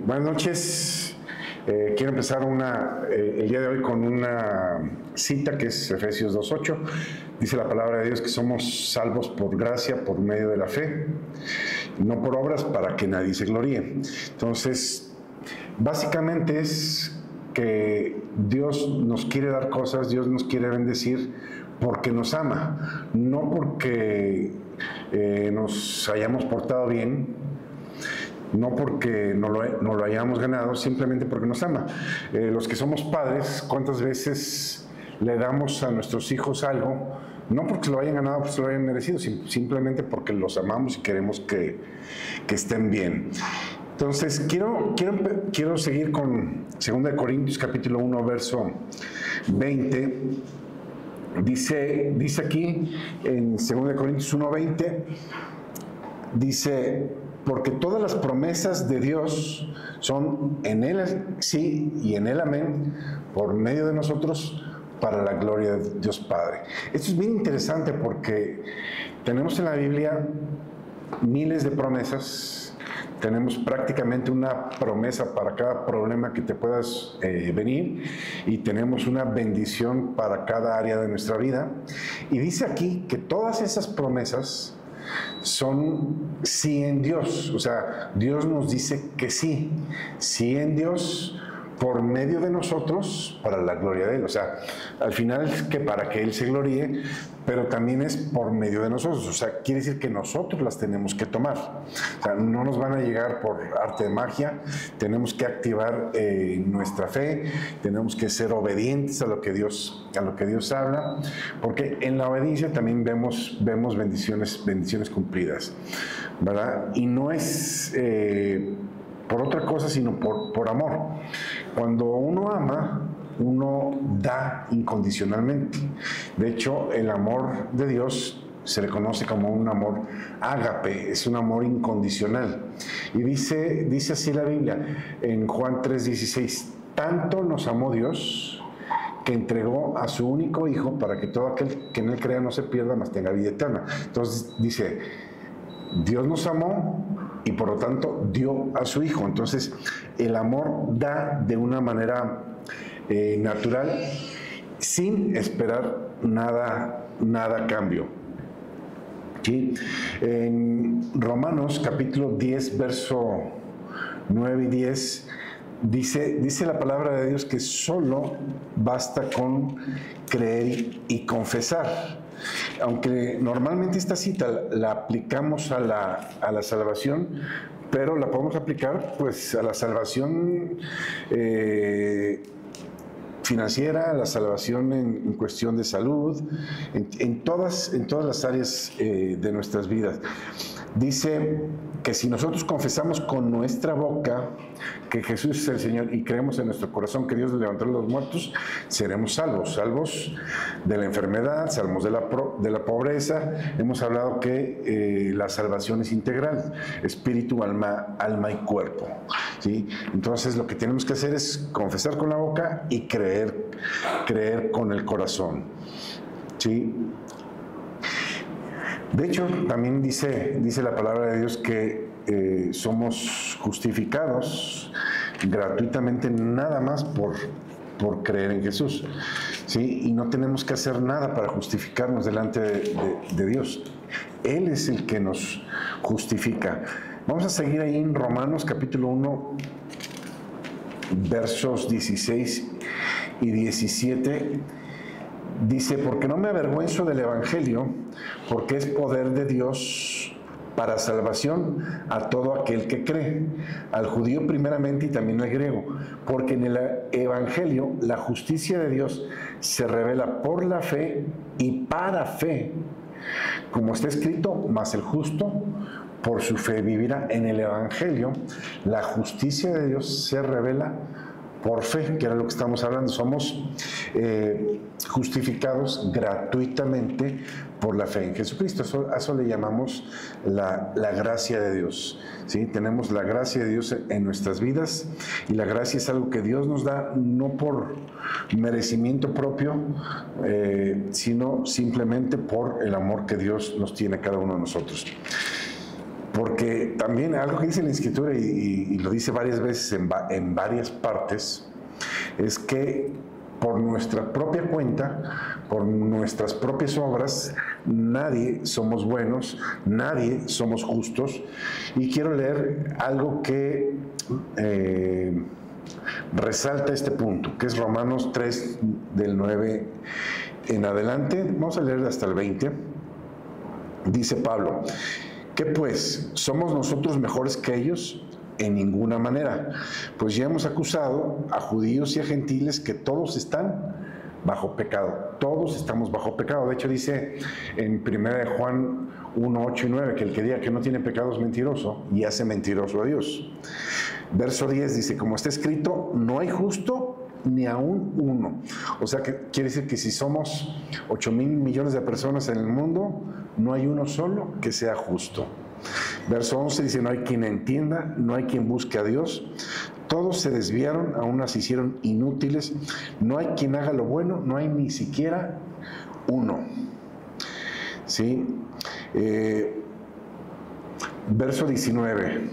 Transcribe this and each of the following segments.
Buenas noches. Quiero empezar el día de hoy con una cita que es Efesios 2:8. Dice la palabra de Dios que somos salvos por gracia, por medio de la fe, no por obras para que nadie se gloríe. Entonces, básicamente es que Dios nos quiere dar cosas, Dios nos quiere bendecir porque nos ama, no porque nos hayamos portado bien, no porque no lo hayamos ganado, simplemente porque nos ama. Los que somos padres, ¿cuántas veces le damos a nuestros hijos algo? No porque se lo hayan ganado, porque se lo hayan merecido, simplemente porque los amamos y queremos que estén bien. Entonces, quiero seguir con 2 Corintios capítulo 1, verso 20. Dice aquí en 2 Corintios 1:20, dice: porque todas las promesas de Dios son en Él sí y en Él amén, por medio de nosotros, para la gloria de Dios Padre. Esto es bien interesante porque tenemos en la Biblia miles de promesas. Tenemos prácticamente una promesa para cada problema que te puedas venir, y tenemos una bendición para cada área de nuestra vida. Y dice aquí que todas esas promesas son sí en Dios. O sea, Dios nos dice que sí en Dios, por medio de nosotros, para la gloria de Él. O sea, al final es que para que Él se gloríe, pero también es por medio de nosotros. O sea, quiere decir que nosotros las tenemos que tomar. O sea, no nos van a llegar por arte de magia. Tenemos que activar nuestra fe, tenemos que ser obedientes a lo que Dios habla, porque en la obediencia también vemos bendiciones cumplidas, ¿verdad? Y no es por otra cosa, sino por amor. Cuando uno ama, uno da incondicionalmente. De hecho, el amor de Dios se le conoce como un amor ágape, es un amor incondicional. Y dice así la Biblia en Juan 3:16: tanto nos amó Dios que entregó a su único Hijo para que todo aquel que en Él crea no se pierda, mas tenga vida eterna. Entonces dice, Dios nos amó y por lo tanto dio a su Hijo. Entonces el amor da de una manera natural, sin esperar nada a cambio. ¿Sí? En Romanos capítulo 10, verso 9 y 10, dice la palabra de Dios que solo basta con creer y confesar. Aunque normalmente esta cita la aplicamos a la salvación, pero la podemos aplicar pues a la salvación financiera, a la salvación en cuestión de salud, en todas las áreas de nuestras vidas. Dice que si nosotros confesamos con nuestra boca que Jesús es el Señor y creemos en nuestro corazón que Dios le levantó de los muertos, seremos salvos de la enfermedad, salvos de la pobreza. Hemos hablado que la salvación es integral, espíritu, alma y cuerpo, ¿sí? Entonces lo que tenemos que hacer es confesar con la boca y creer con el corazón, ¿sí? De hecho, también dice la palabra de Dios que somos justificados gratuitamente nada más por creer en Jesús, ¿sí? Y no tenemos que hacer nada para justificarnos delante de Dios. Él es el que nos justifica. Vamos a seguir ahí en Romanos capítulo 1, versos 16 y 17. Dice: porque no me avergüenzo del Evangelio, porque es poder de Dios para salvación a todo aquel que cree, al judío primeramente y también al griego, porque en el Evangelio la justicia de Dios se revela por la fe y para fe, como está escrito, mas el justo por su fe vivirá. En el Evangelio la justicia de Dios se revela por fe, que era lo que estamos hablando. Somos justificados gratuitamente por la fe en Jesucristo. Eso le llamamos la gracia de Dios, ¿sí? Tenemos la gracia de Dios en nuestras vidas, y la gracia es algo que Dios nos da no por merecimiento propio, sino simplemente por el amor que Dios nos tiene a cada uno de nosotros. Porque también algo que dice la Escritura, y lo dice varias veces en varias partes, es que por nuestra propia cuenta, por nuestras propias obras, nadie somos buenos, nadie somos justos. Y quiero leer algo que resalta este punto, que es Romanos 3, del 9 en adelante. Vamos a leer hasta el 20. Dice Pablo: ¿qué pues? ¿Somos nosotros mejores que ellos? En ninguna manera, pues ya hemos acusado a judíos y a gentiles que todos están bajo pecado. Todos estamos bajo pecado. De hecho, dice en 1 Juan 1, 8 y 9 que el que diga que no tiene pecado es mentiroso y hace mentiroso a Dios. Verso 10 dice: como está escrito, no hay justo ni aún uno. O sea, que quiere decir que si somos 8,000 millones de personas en el mundo, no hay uno solo que sea justo. Verso 11 dice: no hay quien entienda, no hay quien busque a Dios. Todos se desviaron, a unas se hicieron inútiles. No hay quien haga lo bueno, no hay ni siquiera uno. ¿Sí? Verso 19.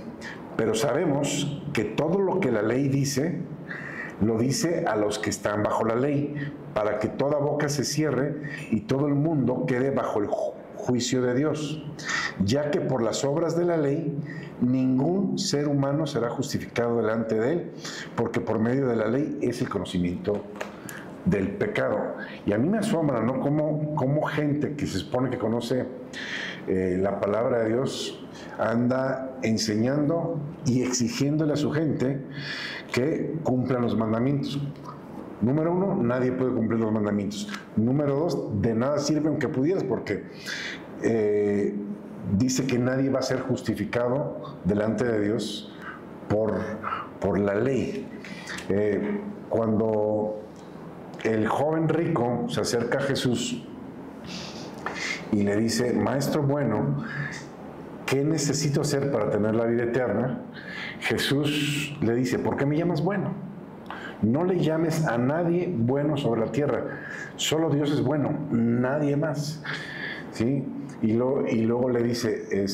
Pero sabemos que todo lo que la ley dice, lo dice a los que están bajo la ley, para que toda boca se cierre y todo el mundo quede bajo el juicio de Dios, ya que por las obras de la ley ningún ser humano será justificado delante de él, porque por medio de la ley es el conocimiento del pecado. Y a mí me asombra, ¿no?, cómo gente que se supone que conoce la palabra de Dios anda enseñando y exigiéndole a su gente que cumplan los mandamientos. Número 1, nadie puede cumplir los mandamientos. Número 2, de nada sirve aunque pudieras, porque dice que nadie va a ser justificado delante de Dios por la ley. Cuando el joven rico se acerca a Jesús y le dice: maestro bueno, ¿qué necesito hacer para tener la vida eterna? Jesús le dice: ¿por qué me llamas bueno? No le llames a nadie bueno sobre la tierra, solo Dios es bueno, nadie más. ¿Sí? Y luego le dice,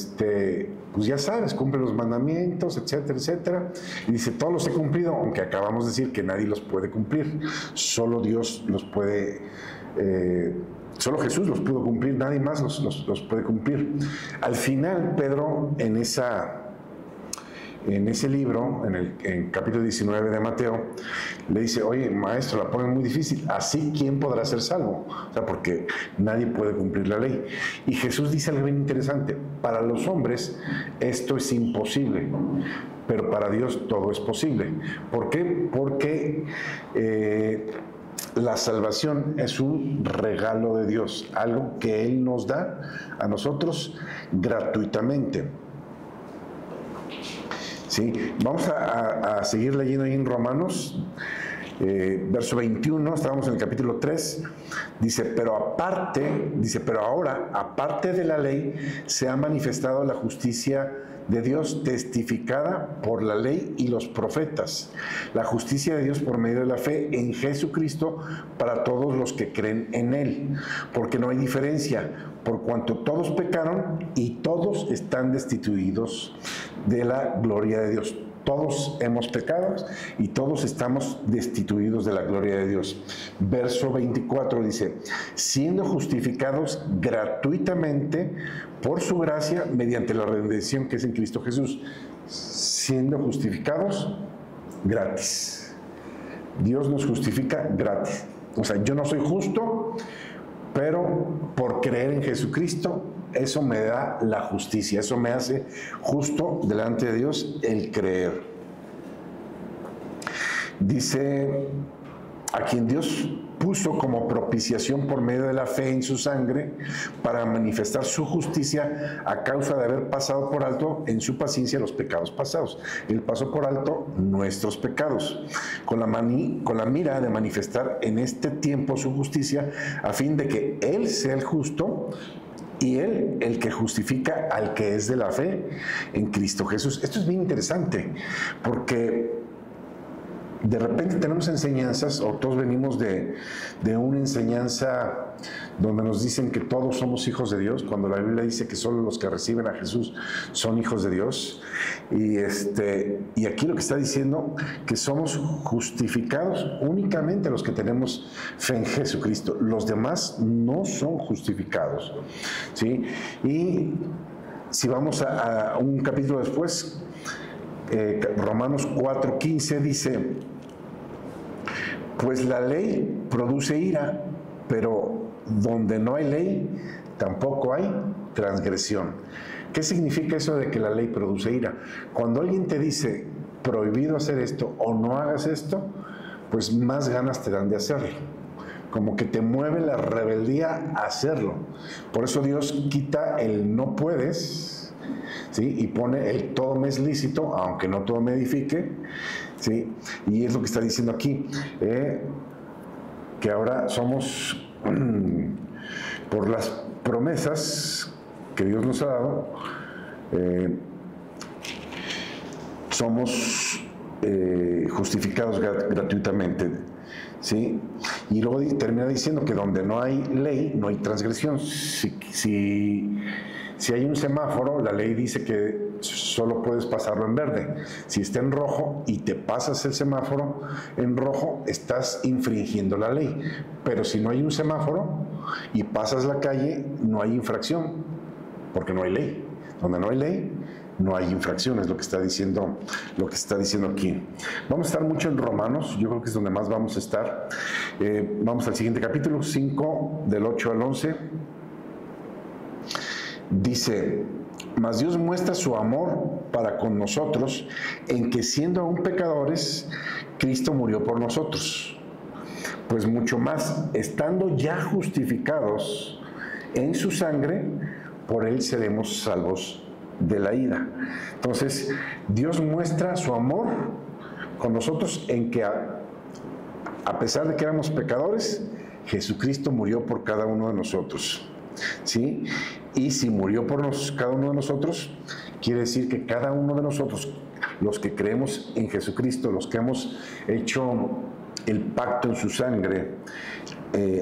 pues ya sabes, cumple los mandamientos, etcétera, etcétera. Y dice: todos los he cumplido, aunque acabamos de decir que nadie los puede cumplir, solo Dios los puede, solo Jesús los pudo cumplir, nadie más los puede cumplir. Al final, Pedro, en ese libro, en capítulo 19 de Mateo, le dice: oye, maestro, la ponen muy difícil, ¿así quién podrá ser salvo? O sea, porque nadie puede cumplir la ley. Y Jesús dice algo bien interesante: para los hombres esto es imposible, pero para Dios todo es posible. ¿Por qué? Porque la salvación es un regalo de Dios, algo que Él nos da a nosotros gratuitamente. ¿Sí? Vamos a seguir leyendo ahí en Romanos, verso 21, estábamos en el capítulo 3, dice: pero ahora, aparte de la ley, se ha manifestado la justicia de Dios testificada por la ley y los profetas, la justicia de Dios por medio de la fe en Jesucristo para todos los que creen en Él, porque no hay diferencia, por cuanto todos pecaron y todos están destituidos de la gloria de Dios. Todos hemos pecado y todos estamos destituidos de la gloria de Dios. Verso 24 dice: siendo justificados gratuitamente por su gracia mediante la redención que es en Cristo Jesús. Siendo justificados gratis. Dios nos justifica gratis. O sea, yo no soy justo, pero por creer en Jesucristo, eso me da la justicia, eso me hace justo delante de Dios el creer. Dice: a quien Dios puso como propiciación por medio de la fe en su sangre para manifestar su justicia a causa de haber pasado por alto en su paciencia los pecados pasados. Él pasó por alto nuestros pecados con la mira de manifestar en este tiempo su justicia, a fin de que Él sea el justo y Él el que justifica al que es de la fe en Cristo Jesús. Esto es bien interesante porque de repente tenemos enseñanzas, o todos venimos de una enseñanza donde nos dicen que todos somos hijos de Dios, cuando la Biblia dice que solo los que reciben a Jesús son hijos de Dios. Y aquí lo que está diciendo, que somos justificados únicamente los que tenemos fe en Jesucristo. Los demás no son justificados, ¿sí? Y si vamos a un capítulo después, Romanos 4:15 dice: pues la ley produce ira, pero donde no hay ley, tampoco hay transgresión. ¿Qué significa eso de que la ley produce ira? Cuando alguien te dice prohibido hacer esto o no hagas esto, pues más ganas te dan de hacerlo. Como que te mueve la rebeldía a hacerlo. Por eso Dios quita el no puedes, ¿sí? Y pone el todo me es lícito, aunque no todo me edifique, ¿sí? Y es lo que está diciendo aquí, que ahora somos, por las promesas que Dios nos ha dado, somos justificados gratuitamente, ¿sí? Y luego termina diciendo que donde no hay ley, no hay transgresión. Si hay un semáforo, la ley dice que solo puedes pasarlo en verde. Si está en rojo y te pasas el semáforo en rojo, estás infringiendo la ley. Pero si no hay un semáforo y pasas la calle, no hay infracción, porque no hay ley. Donde no hay ley, no hay infracción, es lo que está diciendo aquí. Vamos a estar mucho en Romanos, yo creo que es donde más vamos a estar. Vamos al siguiente capítulo, 5, del 8 al 11. Dice: mas Dios muestra su amor para con nosotros en que, siendo aún pecadores, Cristo murió por nosotros. Pues mucho más, estando ya justificados en su sangre, por él seremos salvos de la ira. Entonces, Dios muestra su amor con nosotros en que, a pesar de que éramos pecadores, Jesucristo murió por cada uno de nosotros, ¿sí? Y si murió por cada uno de nosotros, quiere decir que cada uno de nosotros, los que creemos en Jesucristo, los que hemos hecho el pacto en su sangre,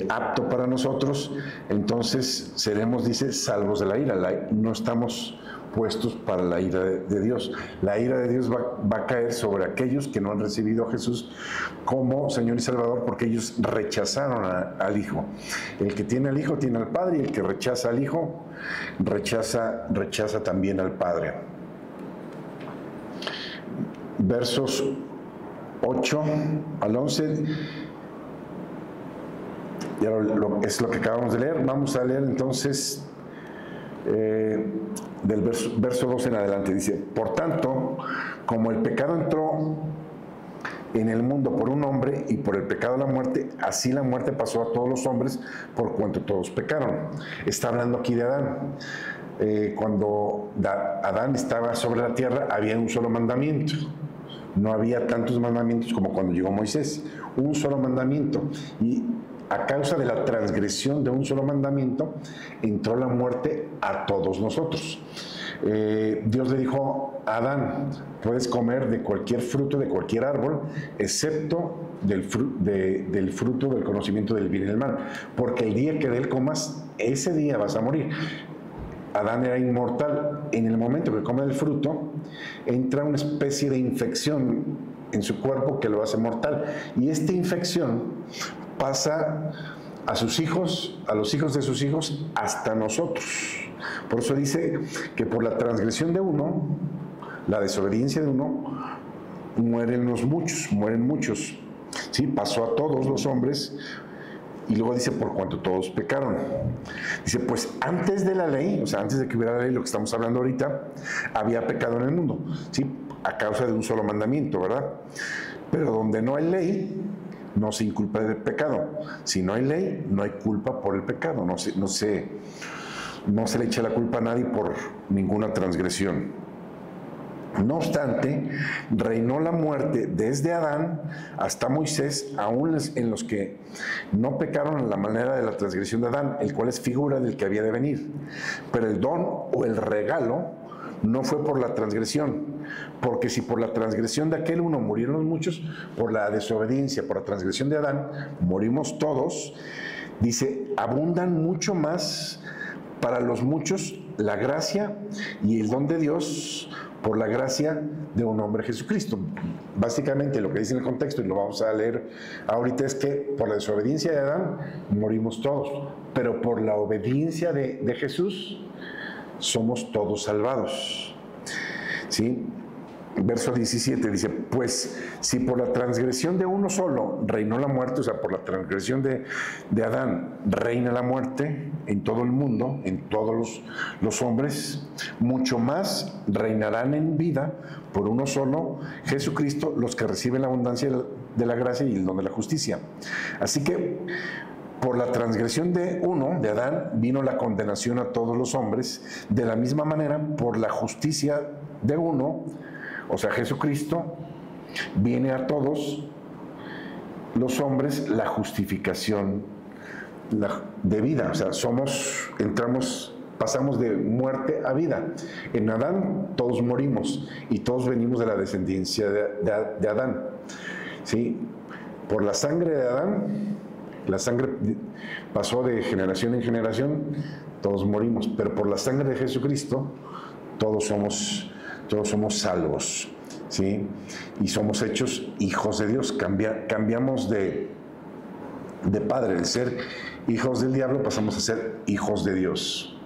apto para nosotros, entonces seremos, dice, salvos de la ira. No estamos puestos para la ira de Dios. La ira de Dios va a caer sobre aquellos que no han recibido a Jesús como Señor y Salvador, porque ellos rechazaron al Hijo. El que tiene al Hijo tiene al Padre, y el que rechaza al Hijo rechaza también al Padre. Versos 8 al 11 ya es lo que acabamos de leer. Vamos a leer entonces del verso 2 en adelante. Dice: por tanto, como el pecado entró en el mundo por un hombre, y por el pecado la muerte, así la muerte pasó a todos los hombres, por cuanto todos pecaron. Está hablando aquí de Adán. Cuando Adán estaba sobre la tierra, había un solo mandamiento. No había tantos mandamientos como cuando llegó Moisés. Un solo mandamiento. Y a causa de la transgresión de un solo mandamiento, entró la muerte a todos nosotros. Dios le dijo a Adán: puedes comer de cualquier fruto, de cualquier árbol, excepto del fruto del conocimiento del bien y del mal, porque el día que de él comas, ese día vas a morir. Adán era inmortal. En el momento que come el fruto, entra una especie de infección en su cuerpo que lo hace mortal, y esta infección pasa a sus hijos, a los hijos de sus hijos, hasta nosotros. Por eso dice que por la transgresión de uno, la desobediencia de uno, mueren muchos. ¿Sí? Pasó a todos los hombres. Y luego dice: por cuanto todos pecaron. Dice: pues antes de la ley, o sea, antes de que hubiera la ley, lo que estamos hablando ahorita, había pecado en el mundo, ¿sí? A causa de un solo mandamiento, ¿verdad? Pero donde no hay ley, no se inculpa de pecado. Si no hay ley, no hay culpa por el pecado. No se le echa la culpa a nadie por ninguna transgresión. No obstante, reinó la muerte desde Adán hasta Moisés, aún en los que no pecaron en la manera de la transgresión de Adán, el cual es figura del que había de venir. Pero el don o el regalo no fue por la transgresión, porque si por la transgresión de aquel uno murieron los muchos, por la desobediencia, por la transgresión de Adán, morimos todos, dice, abundan mucho más para los muchos la gracia y el don de Dios por la gracia de un hombre Jesucristo. Básicamente lo que dice en el contexto, y lo vamos a leer ahorita, es que por la desobediencia de Adán morimos todos, pero por la obediencia de Jesús somos todos salvados. ¿Sí? Verso 17 dice, pues si por la transgresión de uno solo reinó la muerte, o sea, por la transgresión de Adán reina la muerte en todo el mundo, en todos los hombres, mucho más reinarán en vida por uno solo, Jesucristo, los que reciben la abundancia de la gracia y el don de la justicia. Así que por la transgresión de uno, de Adán, vino la condenación a todos los hombres. De la misma manera, por la justicia de uno, o sea, Jesucristo, viene a todos los hombres la justificación de vida. O sea, pasamos de muerte a vida. En Adán todos morimos y todos venimos de la descendencia de Adán. ¿Sí? Por la sangre de Adán, la sangre pasó de generación en generación, todos morimos, pero por la sangre de Jesucristo todos somos salvos, ¿sí? Y somos hechos hijos de Dios. Cambiamos de padre, de ser hijos del diablo, pasamos a ser hijos de Dios.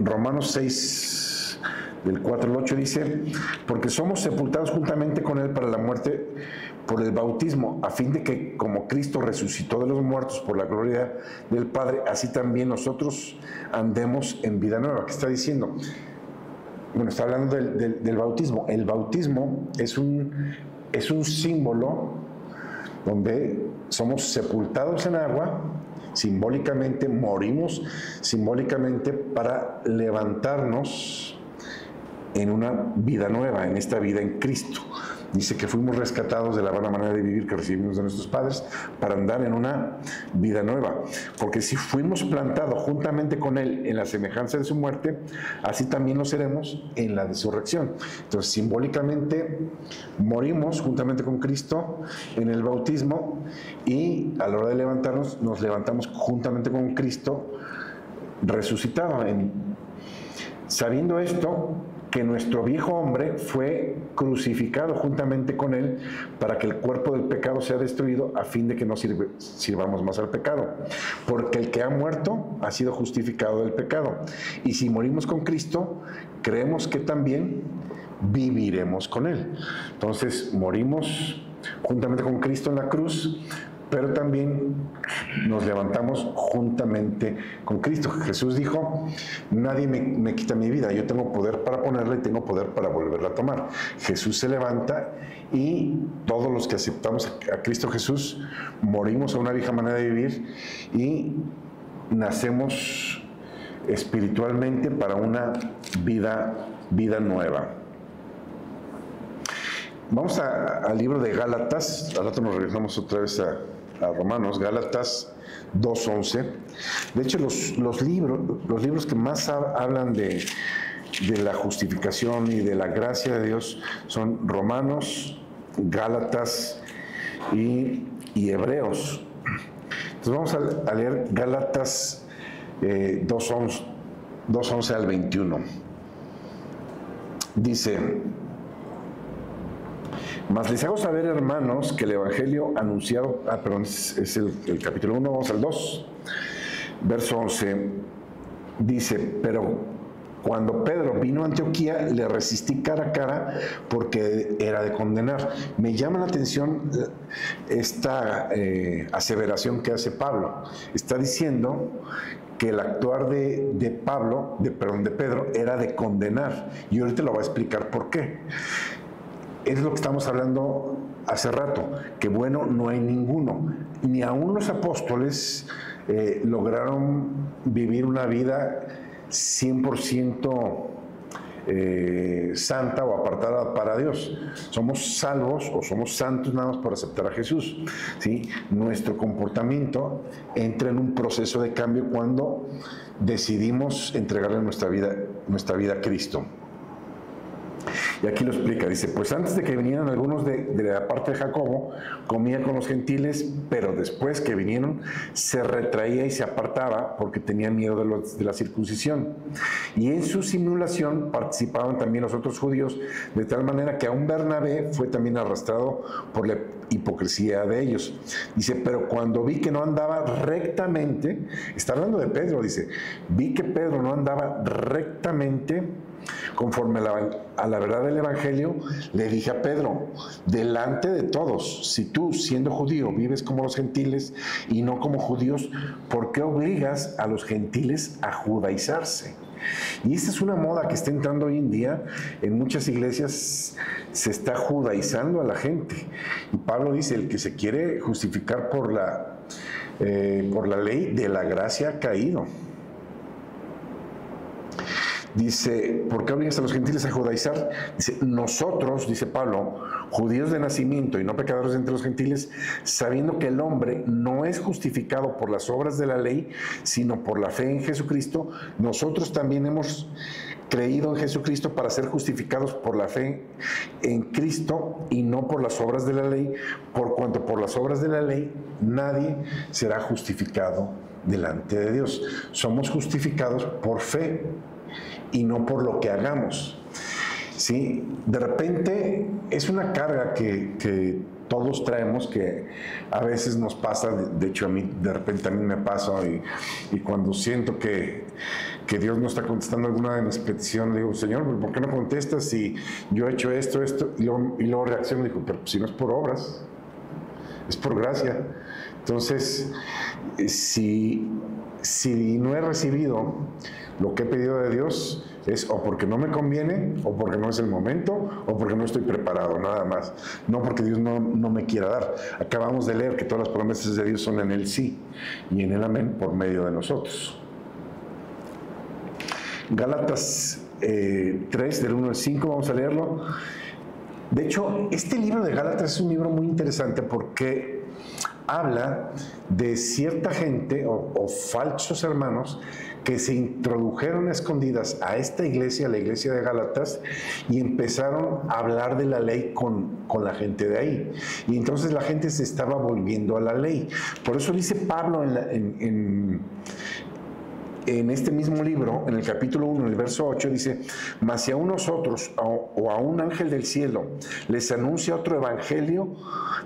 Romanos 6, del 4 al 8 dice, porque somos sepultados juntamente con Él para la muerte por el bautismo, a fin de que como Cristo resucitó de los muertos por la gloria del Padre, así también nosotros andemos en vida nueva. ¿Qué está diciendo? Bueno, está hablando del bautismo. El bautismo es un símbolo donde somos sepultados en agua, simbólicamente, morimos simbólicamente para levantarnos en una vida nueva, en esta vida en Cristo. Dice que fuimos rescatados de la vana manera de vivir que recibimos de nuestros padres para andar en una vida nueva. Porque si fuimos plantados juntamente con Él en la semejanza de su muerte, así también lo seremos en la resurrección. Entonces, simbólicamente, morimos juntamente con Cristo en el bautismo y a la hora de levantarnos, nos levantamos juntamente con Cristo resucitado. Sabiendo esto, que nuestro viejo hombre fue crucificado juntamente con Él para que el cuerpo del pecado sea destruido, a fin de que no sirvamos más al pecado. Porque el que ha muerto ha sido justificado del pecado. Y si morimos con Cristo, creemos que también viviremos con Él. Entonces, morimos juntamente con Cristo en la cruz, pero también nos levantamos juntamente con Cristo. Jesús dijo, nadie me quita mi vida, yo tengo poder para ponerla y tengo poder para volverla a tomar. Jesús se levanta y todos los que aceptamos a Cristo Jesús morimos a una vieja manera de vivir y nacemos espiritualmente para una vida nueva. Vamos al libro de Gálatas. Al rato nos regresamos otra vez a Romanos, Gálatas 2:11. De hecho, los libros que más hablan de la justificación y de la gracia de Dios son Romanos, Gálatas y Hebreos. Entonces vamos a leer Gálatas 2:11 al 21. Dice, mas les hago saber, hermanos, que el evangelio anunciado, es el capítulo 1, vamos al 2, verso 11, dice, pero cuando Pedro vino a Antioquía, le resistí cara a cara porque era de condenar. Me llama la atención esta aseveración que hace Pablo. Está diciendo que el actuar de Pedro era de condenar. Y ahorita lo voy a explicar por qué. Es lo que estamos hablando hace rato, que bueno, no hay ninguno. Ni aún los apóstoles lograron vivir una vida 100% santa o apartada para Dios. Somos salvos o somos santos nada más por aceptar a Jesús, ¿sí? Nuestro comportamiento entra en un proceso de cambio cuando decidimos entregarle nuestra vida a Cristo. Y aquí lo explica, dice, pues antes de que vinieran algunos de la parte de Jacobo, comía con los gentiles, pero después que vinieron, se retraía y se apartaba porque tenía miedo de la circuncisión. Y en su simulación participaban también los otros judíos, de tal manera que aún Bernabé fue también arrastrado por la hipocresía de ellos. Dice, pero cuando vi que no andaba rectamente, está hablando de Pedro, dice, vi que Pedro no andaba rectamente conforme a la verdad del Evangelio, le dije a Pedro, delante de todos, si tú, siendo judío, vives como los gentiles y no como judíos, ¿por qué obligas a los gentiles a judaizarse? Y esta es una moda que está entrando hoy en día. En muchas iglesias se está judaizando a la gente. Y Pablo dice, el que se quiere justificar por la ley de la gracia ha caído. Dice, ¿por qué obligas a los gentiles a judaizar? Dice, nosotros, dice Pablo, judíos de nacimiento y no pecadores entre los gentiles, sabiendo que el hombre no es justificado por las obras de la ley, sino por la fe en Jesucristo, nosotros también hemos creído en Jesucristo para ser justificados por la fe en Cristo y no por las obras de la ley, por cuanto por las obras de la ley nadie será justificado delante de Dios. Somos justificados por fe y no por lo que hagamos, ¿sí? De repente es una carga que todos traemos, que a veces nos pasa, de hecho a mí de repente a mí me pasa, y cuando siento que Dios no está contestando alguna de mis peticiones, digo, Señor, ¿por qué no contestas si yo he hecho esto? Y luego reacciono y digo, pero si no es por obras, es por gracia. Entonces, si no he recibido lo que he pedido de Dios, es o porque no me conviene, o porque no es el momento, o porque no estoy preparado, nada más. No porque Dios no me quiera dar. Acabamos de leer que todas las promesas de Dios son en el sí y en el amén por medio de nosotros. Gálatas 3, del 1 al 5, vamos a leerlo. De hecho, este libro de Gálatas es un libro muy interesante porque habla de cierta gente o falsos hermanos que se introdujeron a escondidas a esta iglesia, a la iglesia de Gálatas, y empezaron a hablar de la ley con la gente de ahí. Y entonces la gente se estaba volviendo a la ley. Por eso dice Pablo en este mismo libro, en el capítulo 1, en el verso 8, dice, mas si a nosotros o a un ángel del cielo les anuncia otro evangelio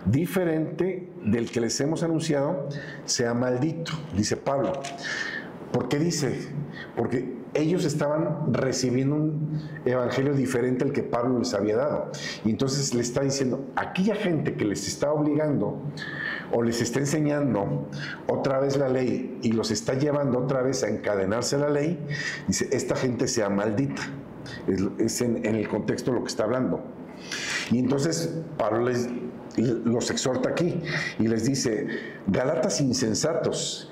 diferente del que les hemos anunciado, sea maldito, dice Pablo. ¿Por qué dice? Porque ellos estaban recibiendo un evangelio diferente al que Pablo les había dado. Y entonces le está diciendo, aquella gente que les está obligando o les está enseñando otra vez la ley y los está llevando otra vez a encadenarse a la ley, dice, esta gente sea maldita. Es en el contexto lo que está hablando. Y entonces Pablo los exhorta aquí y les dice, Gálatas insensatos,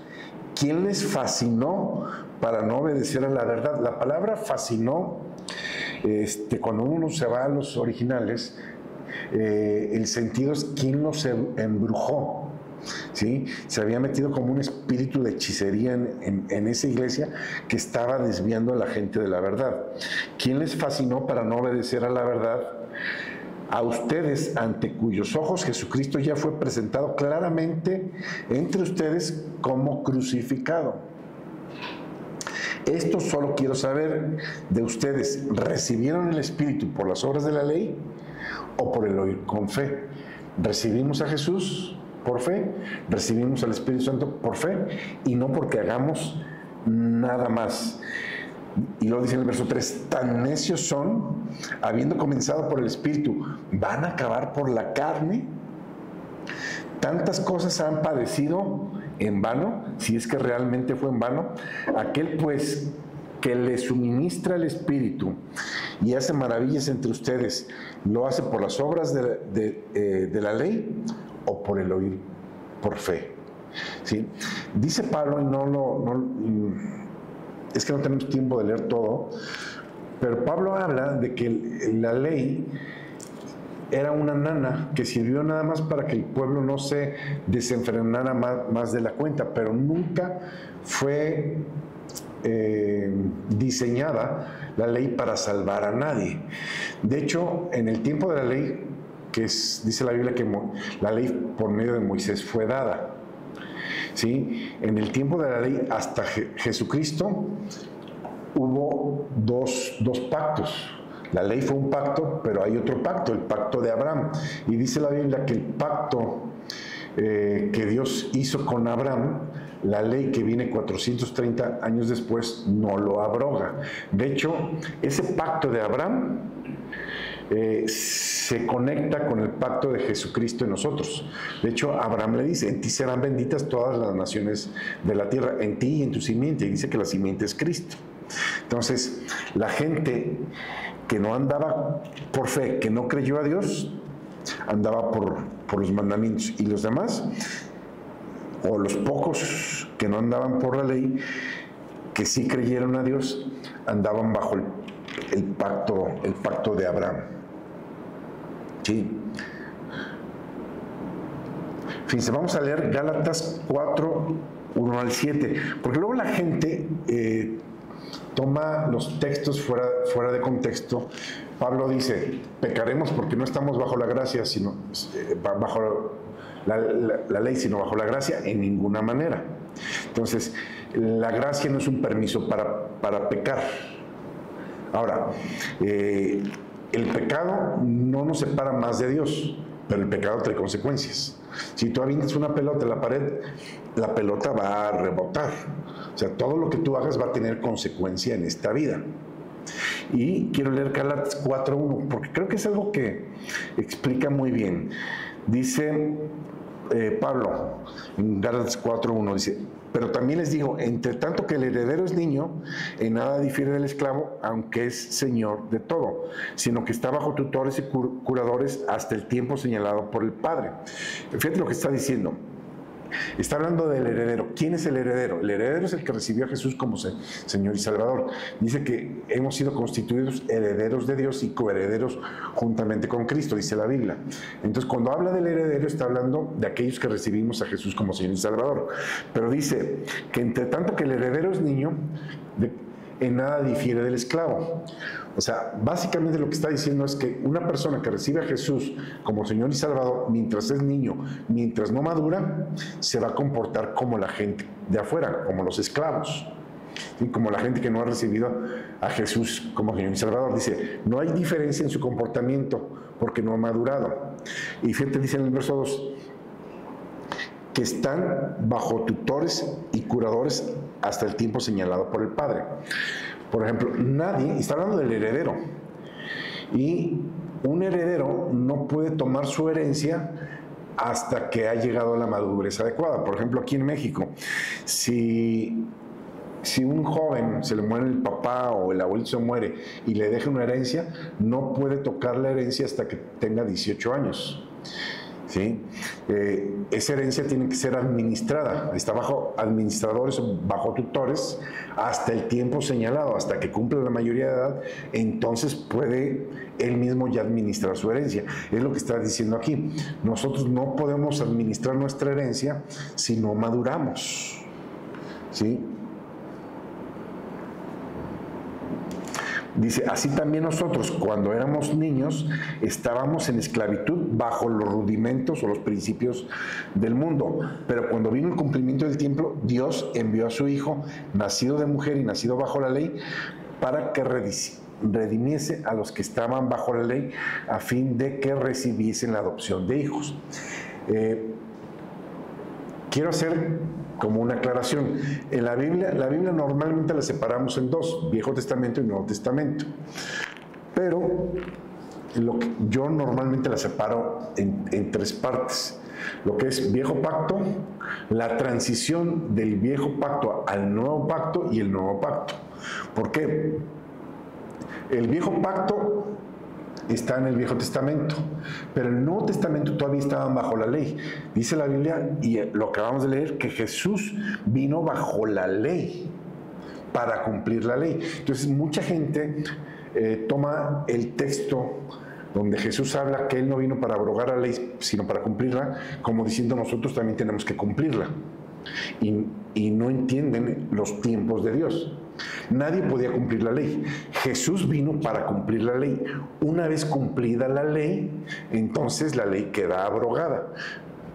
¿quién les fascinó para no obedecer a la verdad? La palabra fascinó, cuando uno se va a los originales, el sentido es quién los embrujó, ¿sí? Se había metido como un espíritu de hechicería en esa iglesia que estaba desviando a la gente de la verdad. ¿Quién les fascinó para no obedecer a la verdad? A ustedes, ante cuyos ojos Jesucristo ya fue presentado claramente entre ustedes como crucificado. Esto solo quiero saber de ustedes, ¿recibieron el Espíritu por las obras de la ley o por el oír con fe? ¿Recibimos a Jesús por fe? ¿Recibimos al Espíritu Santo por fe? Y no porque hagamos nada más. Y luego dice en el verso 3, tan necios son, habiendo comenzado por el Espíritu, ¿van a acabar por la carne? Tantas cosas han padecido en vano, si es que realmente fue en vano. Aquel pues que le suministra el Espíritu y hace maravillas entre ustedes, ¿lo hace por las obras de la ley o por el oír por fe? ¿Sí? Dice Pablo, y es que no tenemos tiempo de leer todo, Pero Pablo habla de que la ley era una nana que sirvió nada más para que el pueblo no se desenfrenara más de la cuenta, pero nunca fue diseñada la ley para salvar a nadie. De hecho, en el tiempo de la ley, dice la Biblia que la ley por medio de Moisés fue dada. ¿Sí? En el tiempo de la ley hasta Jesucristo hubo dos pactos. La ley fue un pacto, pero hay otro pacto, el pacto de Abraham. Y dice la Biblia que el pacto que Dios hizo con Abraham, la ley que viene 430 años después, no lo abroga. De hecho, ese pacto de Abraham se conecta con el pacto de Jesucristo en nosotros. De hecho, Abraham le dice, en ti serán benditas todas las naciones de la tierra, en ti y en tu simiente. Y dice que la simiente es Cristo. Entonces, la gente que no andaba por fe, que no creyó a Dios, andaba por los mandamientos. Y los demás, o los pocos que no andaban por la ley, que sí creyeron a Dios, andaban bajo el pacto de Abraham. ¿Sí? Fíjense, vamos a leer Gálatas 4, 1 al 7, porque luego la gente toma los textos fuera de contexto. Pablo dice, pecaremos porque no estamos bajo la gracia, sino bajo la ley, sino bajo la gracia en ninguna manera. Entonces, la gracia no es un permiso para pecar. Ahora, el pecado no nos separa más de Dios, pero el pecado trae consecuencias. Si tú avientas una pelota en la pared, la pelota va a rebotar. O sea, todo lo que tú hagas va a tener consecuencia en esta vida. Y quiero leer Gálatas 4.1, porque creo que es algo que explica muy bien. Dice Pablo, en Gálatas 4.1, dice, pero también les digo, entre tanto que el heredero es niño, en nada difiere del esclavo, aunque es señor de todo, sino que está bajo tutores y curadores hasta el tiempo señalado por el Padre. Fíjate lo que está diciendo. Está hablando del heredero. ¿Quién es el heredero? El heredero es el que recibió a Jesús como Señor y Salvador. Dice que hemos sido constituidos herederos de Dios y coherederos juntamente con Cristo, dice la Biblia. Entonces, cuando habla del heredero, está hablando de aquellos que recibimos a Jesús como Señor y Salvador. Pero dice que entre tanto que el heredero es niño, en nada difiere del esclavo. O sea, básicamente lo que está diciendo es que una persona que recibe a Jesús como Señor y Salvador, mientras es niño, mientras no madura, se va a comportar como la gente de afuera, como los esclavos, ¿sí? Como la gente que no ha recibido a Jesús como Señor y Salvador. Dice, no hay diferencia en su comportamiento porque no ha madurado. Y fíjate, dice en el verso 2, que están bajo tutores y curadores hasta el tiempo señalado por el Padre. Por ejemplo, nadie, está hablando del heredero, y un heredero no puede tomar su herencia hasta que ha llegado a la madurez adecuada. Por ejemplo, aquí en México, si un joven se le muere el papá o el abuelito se muere y le deja una herencia, no puede tocar la herencia hasta que tenga 18 años. ¿Sí? Esa herencia tiene que ser administrada, está bajo administradores o bajo tutores hasta el tiempo señalado, hasta que cumple la mayoría de edad, entonces puede él mismo ya administrar su herencia. Es lo que está diciendo aquí. Nosotros no podemos administrar nuestra herencia si no maduramos. ¿Sí? Dice, así también nosotros, cuando éramos niños, estábamos en esclavitud bajo los rudimentos o los principios del mundo. Pero cuando vino el cumplimiento del tiempo, Dios envió a su Hijo, nacido de mujer y nacido bajo la ley, para que redimiese a los que estaban bajo la ley, a fin de que recibiesen la adopción de hijos. Quiero hacer como una aclaración. En la Biblia normalmente la separamos en dos, Viejo Testamento y Nuevo Testamento. Pero yo normalmente la separo en tres partes. Lo que es Viejo Pacto, la transición del Viejo Pacto al Nuevo Pacto y el Nuevo Pacto. ¿Por qué? El Viejo Pacto está en el Viejo Testamento, pero el Nuevo Testamento todavía estaban bajo la ley. Dice la Biblia, y lo acabamos de leer, que Jesús vino bajo la ley para cumplir la ley. Entonces mucha gente toma el texto donde Jesús habla que Él no vino para abrogar la ley, sino para cumplirla, como diciendo nosotros también tenemos que cumplirla. Y no entienden los tiempos de Dios. Nadie podía cumplir la ley. Jesús vino para cumplir la ley. Una vez cumplida la ley, entonces la ley queda abrogada,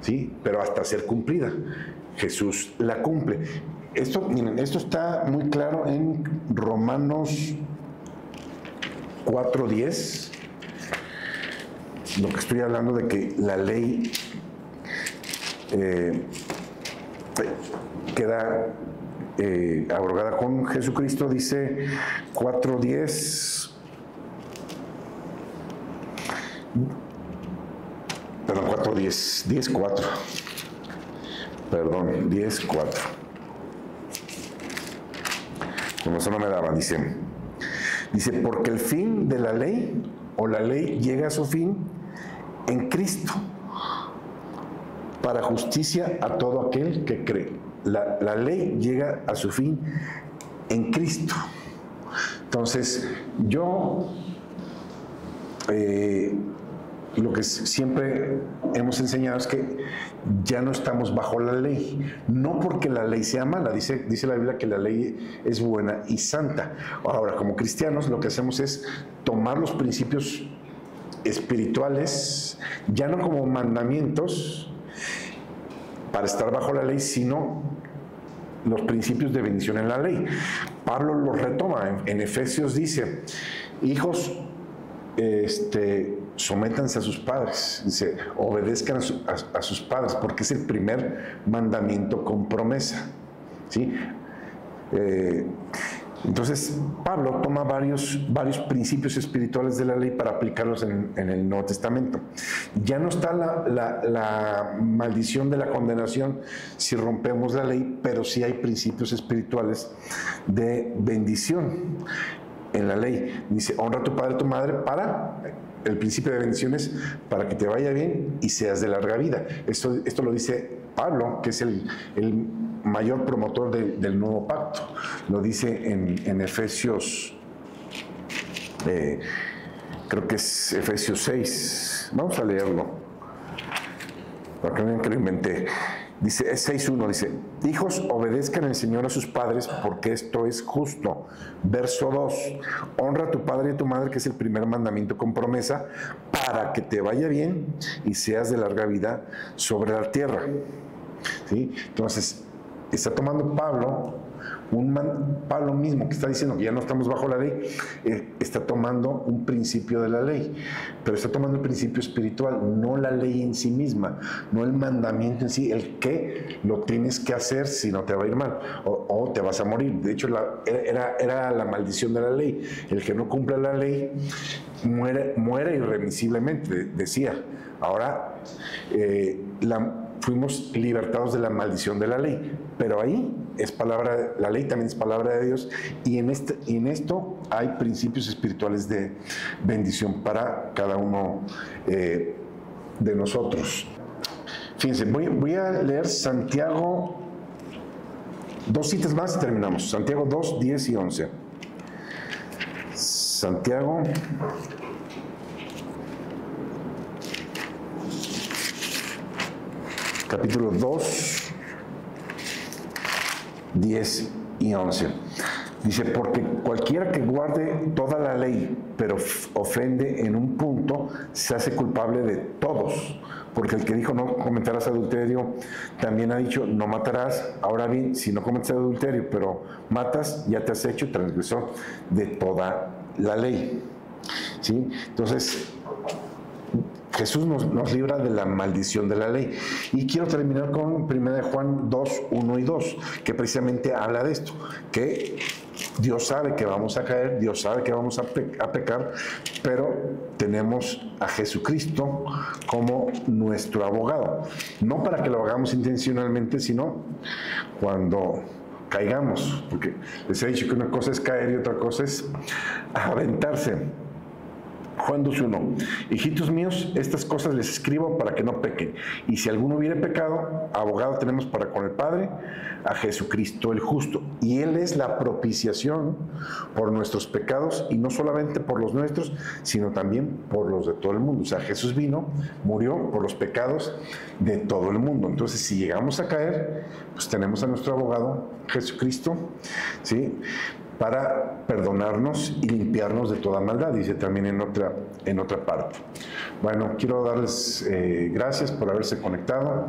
¿sí? Pero hasta ser cumplida, Jesús la cumple. Esto, miren, esto está muy claro en Romanos 4:10. Lo que estoy hablando de que la ley queda abrogada con Jesucristo, dice 4:10. Perdón, 4:10, 10:4. Perdón, 10:4. Como eso no me daban, dice, porque el fin de la ley, o la ley llega a su fin en Cristo, para justicia a todo aquel que cree. La ley llega a su fin en Cristo. Entonces, yo lo que siempre hemos enseñado es que ya no estamos bajo la ley, no porque la ley sea mala, dice la Biblia que la ley es buena y santa. Ahora, como cristianos, lo que hacemos es tomar los principios espirituales, ya no como mandamientos para estar bajo la ley, sino los principios de bendición en la ley. Pablo los retoma, en Efesios dice, hijos, sométanse a sus padres, dice, obedezcan a sus padres, porque es el primer mandamiento con promesa, ¿sí? Entonces, Pablo toma varios principios espirituales de la ley para aplicarlos en el Nuevo Testamento. Ya no está la maldición de la condenación si rompemos la ley, pero sí hay principios espirituales de bendición en la ley. Dice, honra a tu padre y a tu madre para... El principio de bendiciones para que te vaya bien y seas de larga vida. Esto lo dice Pablo, que es el mayor promotor del nuevo pacto. Lo dice en Efesios, creo que es Efesios 6. Vamos a leerlo, para que no vean que lo inventé. Dice, es 6:1, dice, hijos, obedezcan al Señor a sus padres, porque esto es justo. Verso 2, honra a tu padre y a tu madre, que es el primer mandamiento con promesa, para que te vaya bien y seas de larga vida sobre la tierra. ¿Sí? Entonces, está tomando Pablo mismo, que está diciendo que ya no estamos bajo la ley, está tomando un principio de la ley, pero está tomando el principio espiritual, no la ley en sí misma, no el mandamiento en sí, el que lo tienes que hacer si no te va a ir mal, o te vas a morir. De hecho, era la maldición de la ley, el que no cumple la ley muere irremisiblemente, decía. Ahora, fuimos libertados de la maldición de la ley, pero ahí es palabra, la ley también es palabra de Dios, y en esto hay principios espirituales de bendición para cada uno de nosotros. Fíjense, voy a leer Santiago, 2 citas más y terminamos. Santiago 2, 10 y 11. Santiago capítulo 2, 10 y 11. Dice, porque cualquiera que guarde toda la ley, pero ofende en un punto, se hace culpable de todos. Porque el que dijo no cometerás adulterio, también ha dicho no matarás. Ahora bien, si no cometes adulterio, pero matas, ya te has hecho transgresor de toda la ley. ¿Sí? Entonces, Jesús nos libra de la maldición de la ley. Y quiero terminar con 1 Juan 2, 1 y 2, que precisamente habla de esto, que Dios sabe que vamos a caer, Dios sabe que vamos a pecar, pero tenemos a Jesucristo como nuestro abogado. No para que lo hagamos intencionalmente, sino cuando caigamos, porque les he dicho que una cosa es caer y otra cosa es aventarse. Juan 2:1, hijitos míos, estas cosas les escribo para que no pequen. Y si alguno hubiere pecado, abogado tenemos para con el Padre, a Jesucristo el justo. Y Él es la propiciación por nuestros pecados, y no solamente por los nuestros, sino también por los de todo el mundo. O sea, Jesús vino, murió por los pecados de todo el mundo. Entonces, si llegamos a caer, pues tenemos a nuestro abogado, Jesucristo, ¿sí?, para perdonarnos y limpiarnos de toda maldad, dice también en otra parte. Bueno, quiero darles gracias por haberse conectado.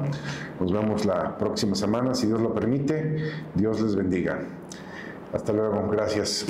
Nos vemos la próxima semana, si Dios lo permite. Dios les bendiga. Hasta luego, gracias.